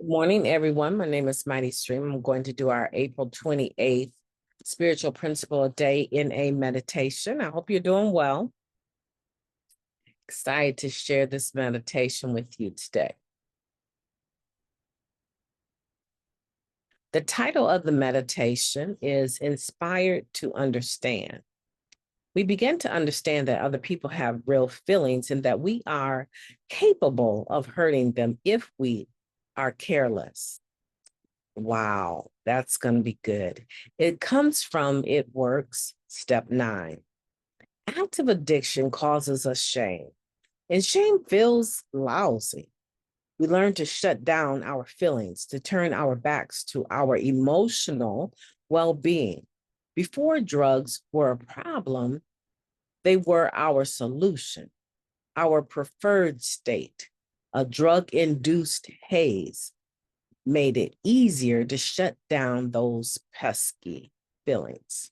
Good morning, everyone. My name is MightyStream. I'm going to do our April 28th Spiritual Principle Day in a meditation. I hope you're doing well. Excited to share this meditation with you today. The title of the meditation is Inspired to Understand. We begin to understand that other people have real feelings and that we are capable of hurting them if we are careless. Wow, that's going to be good. It comes from It Works, step 9. Active addiction causes us shame, and shame feels lousy. We learn to shut down our feelings, to turn our backs to our emotional well-being. Before drugs were a problem, they were our solution, our preferred state, a drug-induced haze made it easier to shut down those pesky feelings.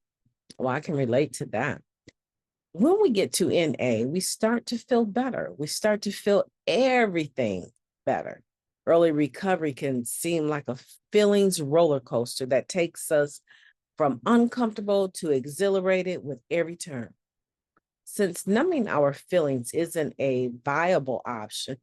Well, I can relate to that. When we get to NA, we start to feel better. We start to feel everything better. Early recovery can seem like a feelings roller coaster that takes us from uncomfortable to exhilarated with every turn. Since numbing our feelings isn't a viable option,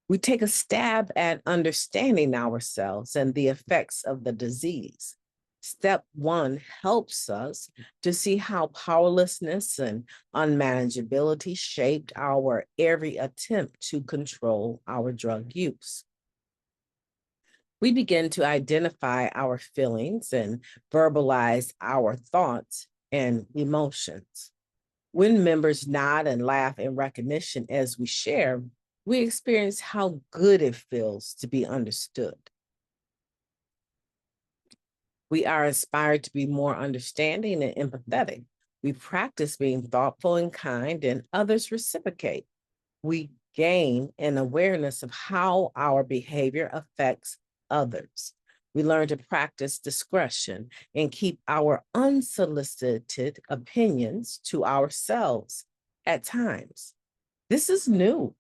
we take a stab at understanding ourselves and the effects of the disease. Step 1 helps us to see how powerlessness and unmanageability shaped our every attempt to control our drug use. We begin to identify our feelings and verbalize our thoughts and emotions. When members nod and laugh in recognition as we share, we experience how good it feels to be understood. We are inspired to be more understanding and empathetic. We practice being thoughtful and kind, and others reciprocate. We gain an awareness of how our behavior affects others. We learn to practice discretion and keep our unsolicited opinions to ourselves at times. This is new.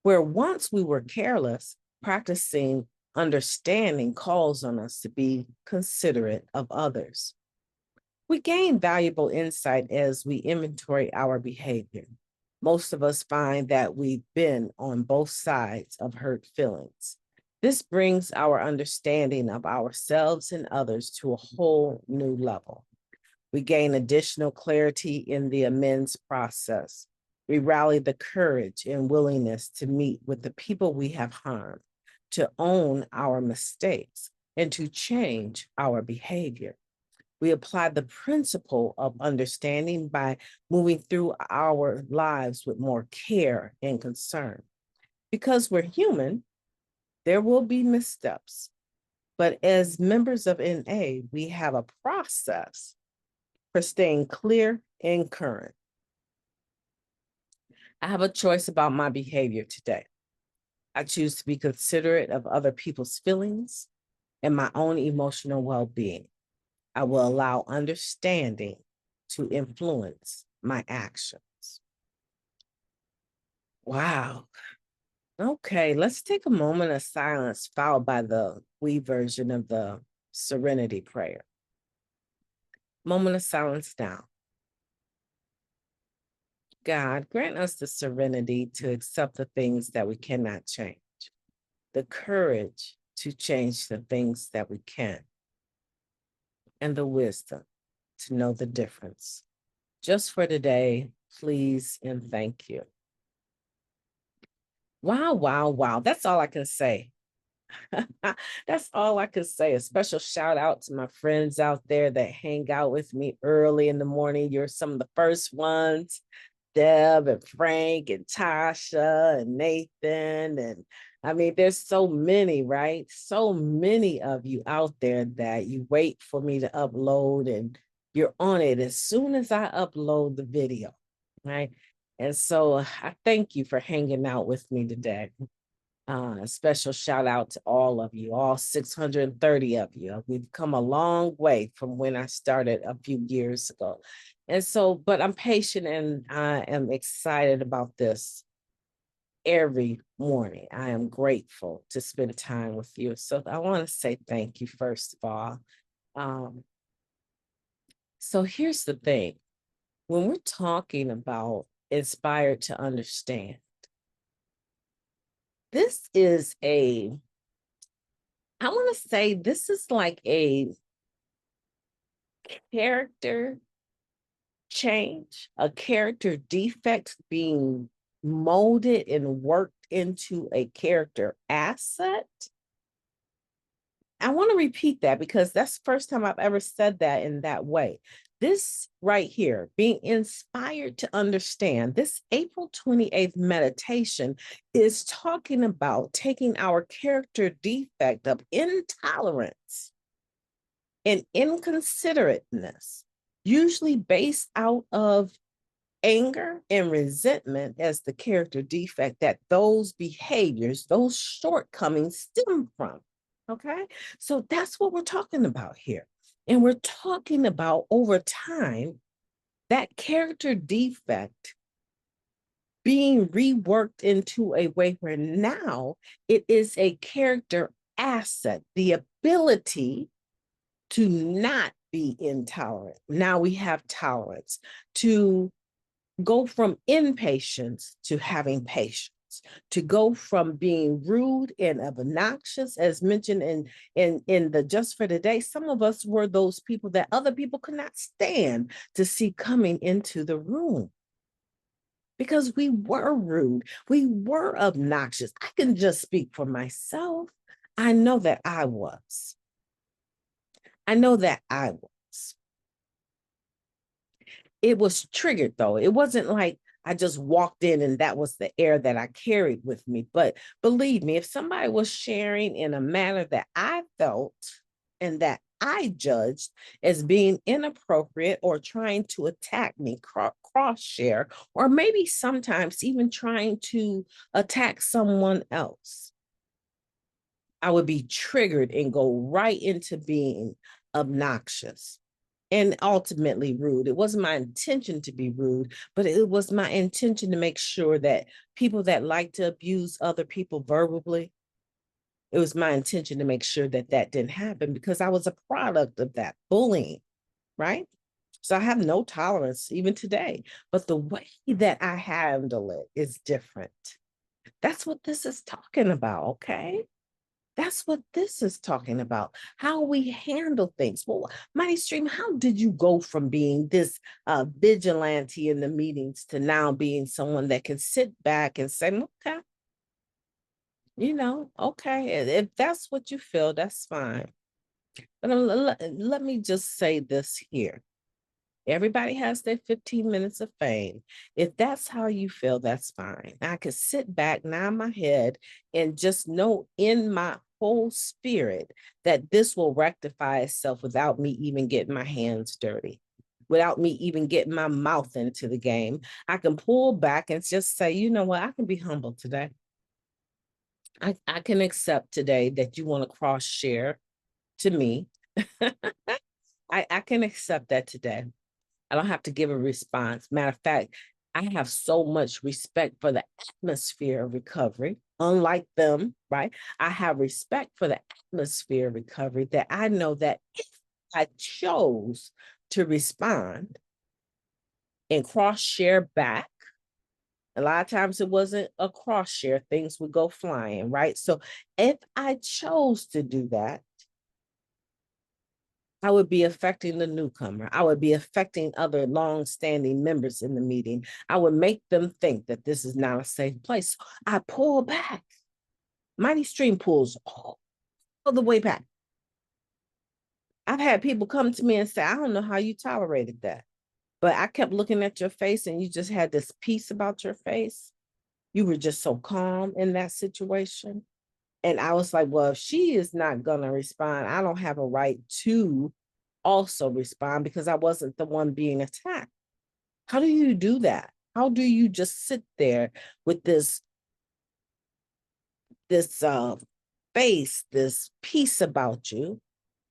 Where once we were careless, practicing understanding calls on us to be considerate of others. We gain valuable insight as we inventory our behavior. Most of us find that we've been on both sides of hurt feelings. This brings our understanding of ourselves and others to a whole new level. We gain additional clarity in the amends process. We rally the courage and willingness to meet with the people we have harmed, to own our mistakes, and to change our behavior. We apply the principle of understanding by moving through our lives with more care and concern. Because we're human, there will be missteps. But as members of NA, we have a process for staying clear and current. I have a choice about my behavior today. I choose to be considerate of other people's feelings and my own emotional well-being. I will allow understanding to influence my actions. Wow. Okay, let's take a moment of silence followed by the we version of the serenity prayer. Moment of silence now. God, grant us the serenity to accept the things that we cannot change, the courage to change the things that we can, and the wisdom to know the difference. Just for today, please and thank you. Wow, wow, wow. That's all I can say. That's all I can say. A special shout out to my friends out there that hang out with me early in the morning. You're some of the first ones. Deb and Frank and Tasha and Nathan. And I mean, there's so many, right? So many of you out there that you wait for me to upload and you're on it as soon as I upload the video, right? And so I thank you for hanging out with me today. A special shout out to all of you, all 630 of you. We've come a long way from when I started a few years ago. And so, but I'm patient and I am excited about this. every morning. I am grateful to spend time with you. So I want to say thank you, first of all. So here's the thing. When we're talking about inspired to understand, this is I want to say this is like a character change, a character defect being molded and worked into a character asset. I want to repeat that because that's the first time I've ever said that in that way. This right here, being inspired to understand, this April 28th meditation is talking about taking our character defect of intolerance and inconsiderateness, usually based out of anger and resentment as the character defect that those behaviors, those shortcomings stem from. Okay. So that's what we're talking about here. And we're talking about over time, that character defect being reworked into a way where now it is a character asset, the ability to not be intolerant. Now we have tolerance, to go from impatience to having patience, to go from being rude and obnoxious, as mentioned in the Just for Today. Some of us were those people that other people could not stand to see coming into the room because we were rude, we were obnoxious. I can just speak for myself. I know that I was. I know that I was. It was triggered though. It wasn't like I just walked in and that was the air that I carried with me. But believe me, if somebody was sharing in a manner that I felt and that I judged as being inappropriate or trying to attack me, cross share, or maybe sometimes even trying to attack someone else, I would be triggered and go right into being obnoxious and ultimately rude. It wasn't my intention to be rude, but it was my intention to make sure that people that like to abuse other people verbally, it was my intention to make sure that that didn't happen because I was a product of that bullying, right? So I have no tolerance even today, but the way that I handle it is different. That's what this is talking about, okay? That's what this is talking about, how we handle things. Well, MightyStream, how did you go from being this vigilante in the meetings to now being someone that can sit back and say, okay, okay, if that's what you feel, that's fine. But let me just say this here. Everybody has their 15 minutes of fame. If that's how you feel, that's fine. I could sit back, nod my head, and just know in my whole spirit that this will rectify itself without me even getting my hands dirty, without me even getting my mouth into the game. I can pull back and just say, you know what, I can be humble today. I can accept today that you want to cross share to me. I can accept that today. I don't have to give a response. Matter of fact, I have so much respect for the atmosphere of recovery, unlike them, right? I have respect for the atmosphere of recovery that I know that if I chose to respond and cross share back, a lot of times it wasn't a cross share, things would go flying, right? So if I chose to do that, I would be affecting the newcomer. I would be affecting other long-standing members in the meeting. I would make them think that this is not a safe place. I pull back. MightyStream pulls all the way back. I've had people come to me and say, I don't know how you tolerated that. But I kept looking at your face and you just had this peace about your face. You were just so calm in that situation. And I was like, well, if she is not going to respond, I don't have a right to also respond because I wasn't the one being attacked. How do you do that? How do you just sit there with this face, this peace about you?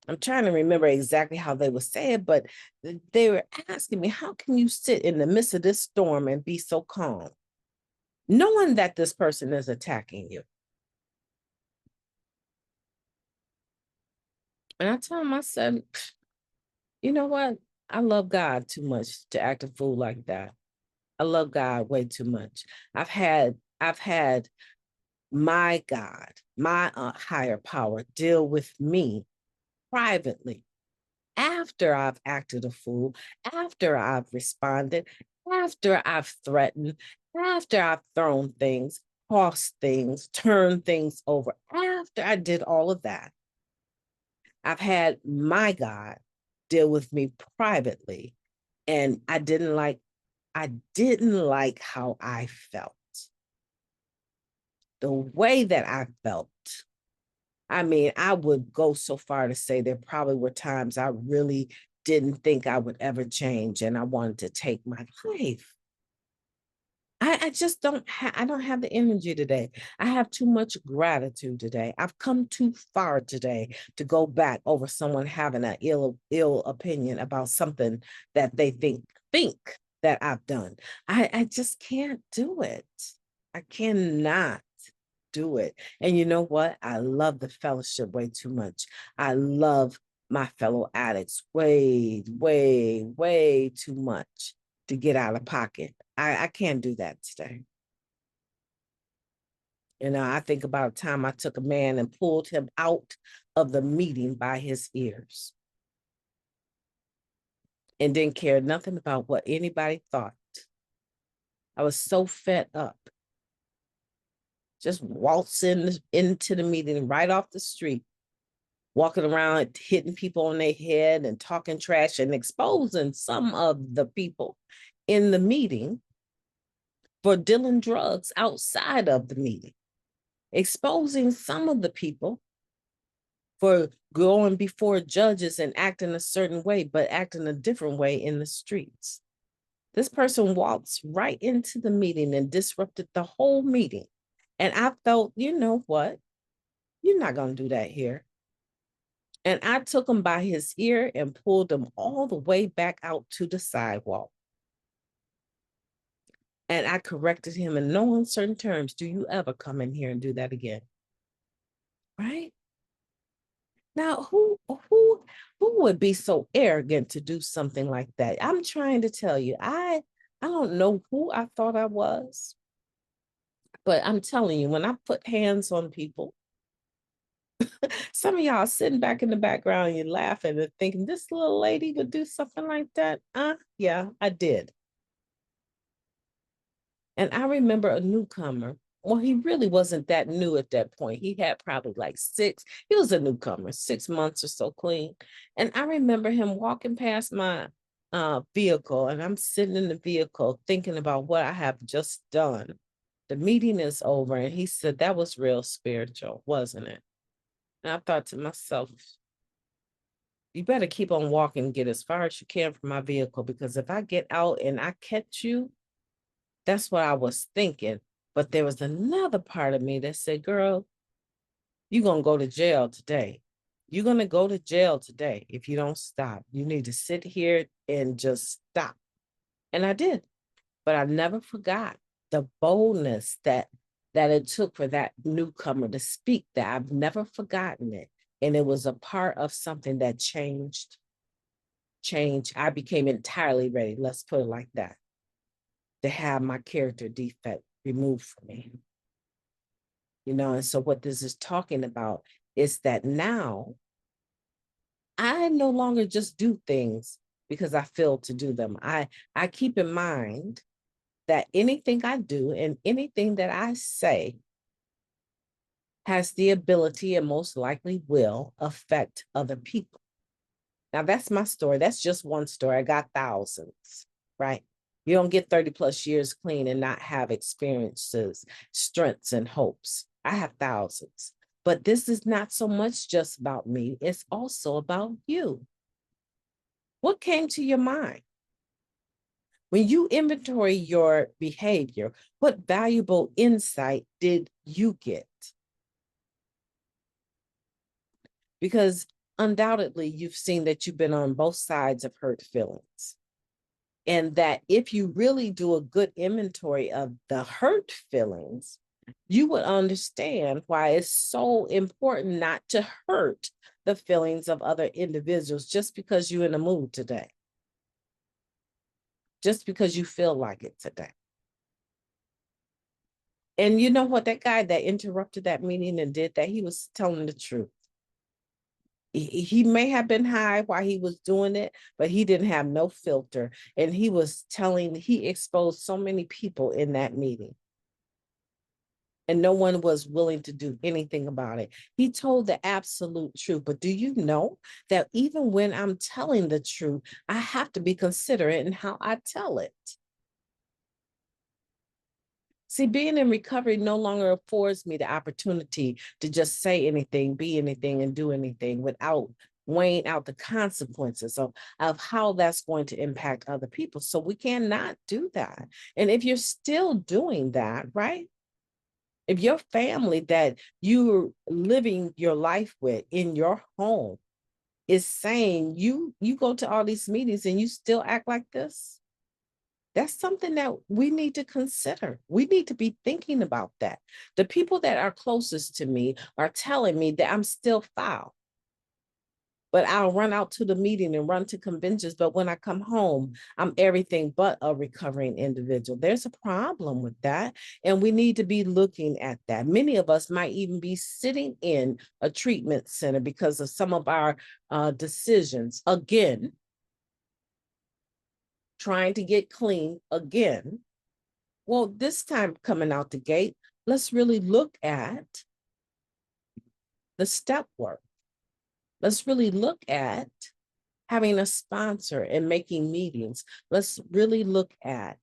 I'm trying to remember exactly how they would say it, but they were asking me, how can you sit in the midst of this storm and be so calm? knowing that this person is attacking you. And I told him, I said, you know what? I love God too much to act a fool like that. I love God way too much. I've had my God, my higher power deal with me privately after I've acted a fool, after I've responded, after I've threatened, after I've thrown things, tossed things, turned things over, after I did all of that. I've had my God deal with me privately, and I didn't like how I felt. The way that I felt. I mean, I would go so far to say there probably were times I really didn't think I would ever change and I wanted to take my life. I just I don't have the energy today. I have too much gratitude today. I've come too far today to go back over someone having an ill opinion about something that they think that I've done. I just can't do it. I cannot do it. And you know what? I love the fellowship way too much. I love my fellow addicts way, way, way too much to get out of pocket. I can't do that today. You know, I think about a time I took a man and pulled him out of the meeting by his ears and didn't care nothing about what anybody thought. I was so fed up. Just waltzing into the meeting right off the street, walking around hitting people on their head and talking trash and exposing some of the people in the meeting for dealing drugs outside of the meeting, exposing some of the people for going before judges and acting a certain way, but acting a different way in the streets. This person walks right into the meeting and disrupted the whole meeting. And I felt, you know what? You're not going to do that here. And I took him by his ear and pulled him all the way back out to the sidewalk. And I corrected him in no uncertain terms. Do you ever come in here and do that again? Right? Now, who would be so arrogant to do something like that? I'm trying to tell you, I don't know who I thought I was, but I'm telling you, when I put hands on people, some of y'all sitting back in the background, you're laughing and thinking, this little lady would do something like that. Yeah, I did. And I remember a newcomer. Well, he really wasn't that new at that point. He had probably like he was a newcomer, 6 months or so clean. And I remember him walking past my vehicle, and I'm sitting in the vehicle thinking about what I have just done. The meeting is over, and he said, that was real spiritual, wasn't it? And I thought to myself, you better keep on walking, get as far as you can from my vehicle, because if I get out and I catch you, that's what I was thinking. But there was another part of me that said, girl, you're going to go to jail today. You're going to go to jail today if you don't stop. You need to sit here and just stop. And I did. But I never forgot the boldness that it took for that newcomer to speak that. I've never forgotten it. And it was a part of something that changed. I became entirely ready. Let's put it like that. To have my character defect removed from me. You know, and so what this is talking about is that now I no longer just do things because I feel to do them. I keep in mind that anything I do and anything that I say has the ability and most likely will affect other people. Now that's my story. That's just one story. I got thousands, right? You don't get 30 plus years clean and not have experiences, strengths, and hopes. I have thousands. But this is not so much just about me. It's also about you. What came to your mind? When you inventory your behavior, what valuable insight did you get? Because undoubtedly, you've seen that you've been on both sides of hurt feelings. And that if you really do a good inventory of the hurt feelings, you would understand why it's so important not to hurt the feelings of other individuals just because you're in a mood today, just because you feel like it today. And you know what? That guy that interrupted that meeting and did that, he was telling the truth. He may have been high while he was doing it, but he didn't have no filter. And he exposed so many people in that meeting. And no one was willing to do anything about it. He told the absolute truth. But do you know that even when I'm telling the truth, I have to be considerate in how I tell it? See, being in recovery no longer affords me the opportunity to just say anything, be anything, and do anything without weighing out the consequences of how that's going to impact other people. So we cannot do that. And if you're still doing that, right? If your family that you're living your life with in your home is saying you go to all these meetings and you still act like this, that's something that we need to consider. We need to be thinking about that. The people that are closest to me are telling me that I'm still foul, but I'll run out to the meeting and run to conventions. But when I come home, I'm everything but a recovering individual. There's a problem with that. And we need to be looking at that. Many of us might even be sitting in a treatment center because of some of our decisions. Again, trying to get clean again. Well, this time coming out the gate, let's really look at the step work. Let's really look at having a sponsor and making meetings. Let's really look at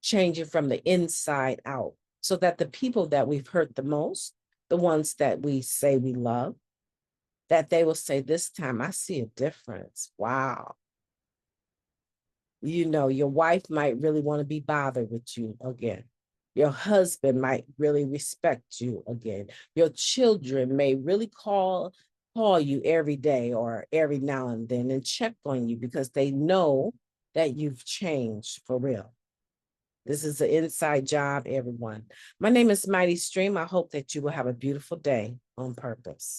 changing from the inside out so that the people that we've hurt the most, the ones that we say we love, that they will say, this time I see a difference. Wow. You know, your wife might really want to be bothered with you again. Your husband might really respect you again. Your children may really call you every day or every now and then and check on you because they know that you've changed for real. This is an inside job, everyone. My name is Mighty Stream. I hope that you will have a beautiful day on purpose.